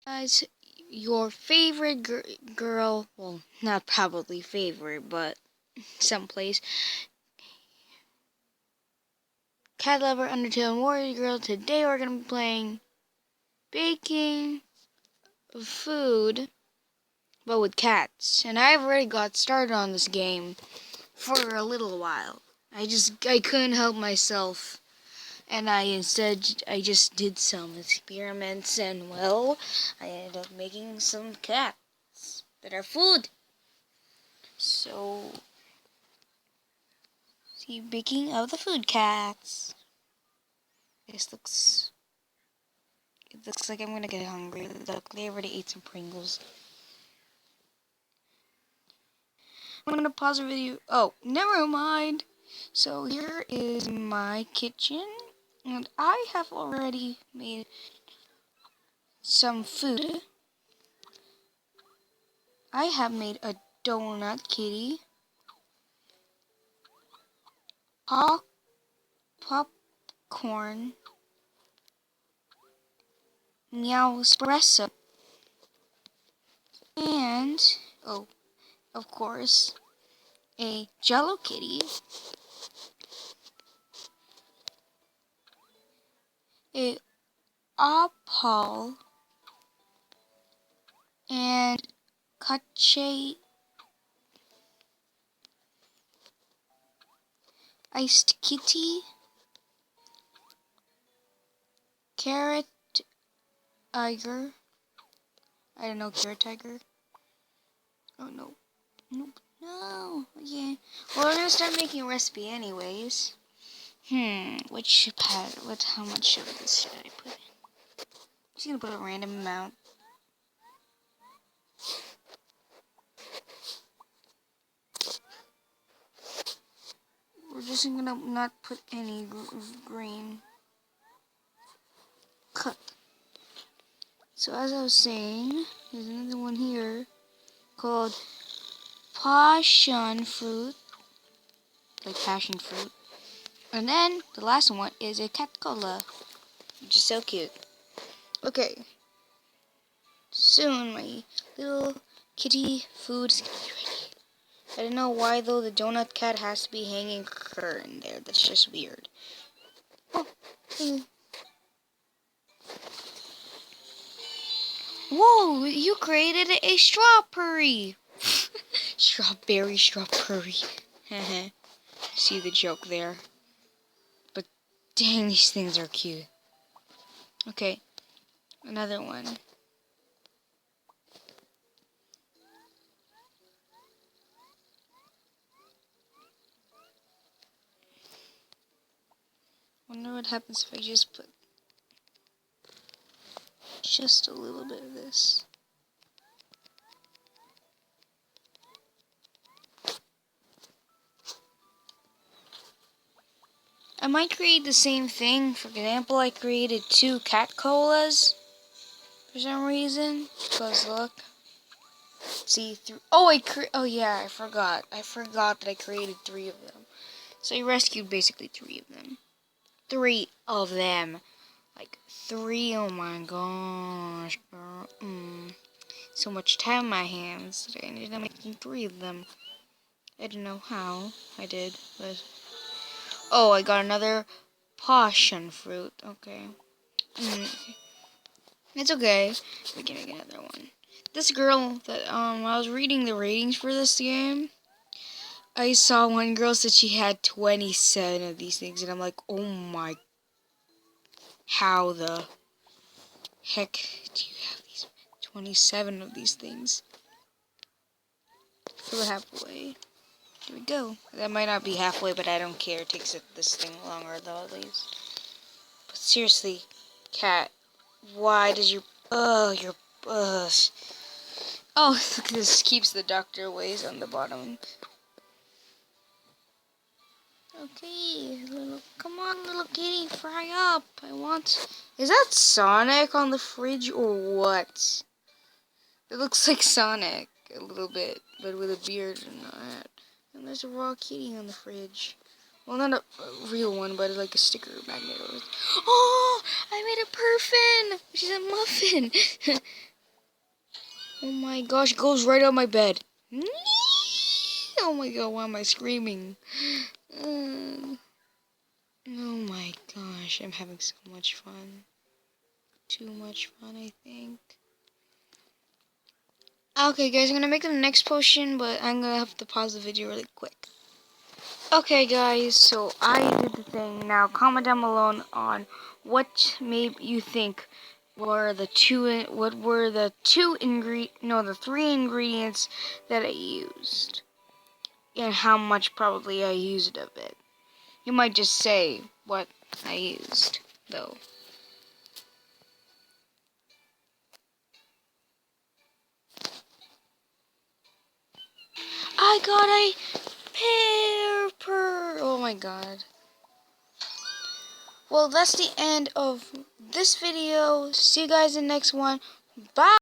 Guys, your favorite girl, well, not probably favorite, but someplace, cat lover, Undertale, and Warrior Girl. Today we're going to be playing baking food, but with cats. And I've already got started on this game for a little while. I couldn't help myself. And I just did some experiments, and well, I ended up making some cats that are food. So, see, baking of the food cats. It looks like I'm gonna get hungry. Look, they already ate some Pringles. I'm gonna pause the video. Oh, never mind. So here is my kitchen, and I have already made some food. I have made a donut kitty, popcorn, meow espresso, and, oh, of course, a Jello kitty, a apple, and cache iced kitty, carrot tiger. I don't know, carrot tiger. Oh no, nope, no. Okay, well, we're gonna start making a recipe anyways. How much of this should I put in? I'm just gonna put a random amount. We're just gonna not put any green. Cut. So as I was saying, there's another one here called passion fruit, like passion fruit. And then the last one is a cat cola, which is so cute. Okay, soon my little kitty food is gonna be ready. I don't know why though the donut cat has to be hanging her in there. That's just weird. Oh, whoa! You created a strawberry. Strawberry. See the joke there. But dang, these things are cute. Okay, another one. Wonder what happens if I just put just a little bit of this. I might create the same thing. For example, I created 2 cat colas for some reason. Because look, see through. Oh yeah, I forgot. I forgot that I created 3 of them. So I rescued basically 3 of them. 3 of them. Like 3. Oh my gosh, girl. So much time on my hands that I ended up making 3 of them. I don't know how I did, but oh, I got another passion fruit. Okay. It's okay. We can make another one. This girl that I was reading the ratings for this game. I saw one girl said she had 27 of these things, and I'm like, oh my, how the heck do you have these 27 of these things? Fill it halfway. Here we go. That might not be halfway, but I don't care. It takes this thing longer though, at least. But seriously, cat, why does your your oh, this keeps the doctor ways on the bottom. Okay, come on, little kitty, fry up. Is that Sonic on the fridge or what? It looks like Sonic a little bit, but with a beard and that. And there's a raw kitty on the fridge. Well, not a real one, but like a sticker magnet. Oh, I made a perfin, which is a muffin. Oh my gosh, it goes right on my bed. Oh my god, why am I screaming? Oh my gosh, I'm having so much fun. Too much fun, I think. Okay, guys, I'm gonna make the next potion, but I'm gonna have to pause the video really quick. Okay, guys, so I did the thing. Now, comment down below on what maybe you think were the three ingredients that I used, and how much probably I used of it. You might just say what I used, though. I got a pear. Oh my god. Well, that's the end of this video. See you guys in the next one. Bye.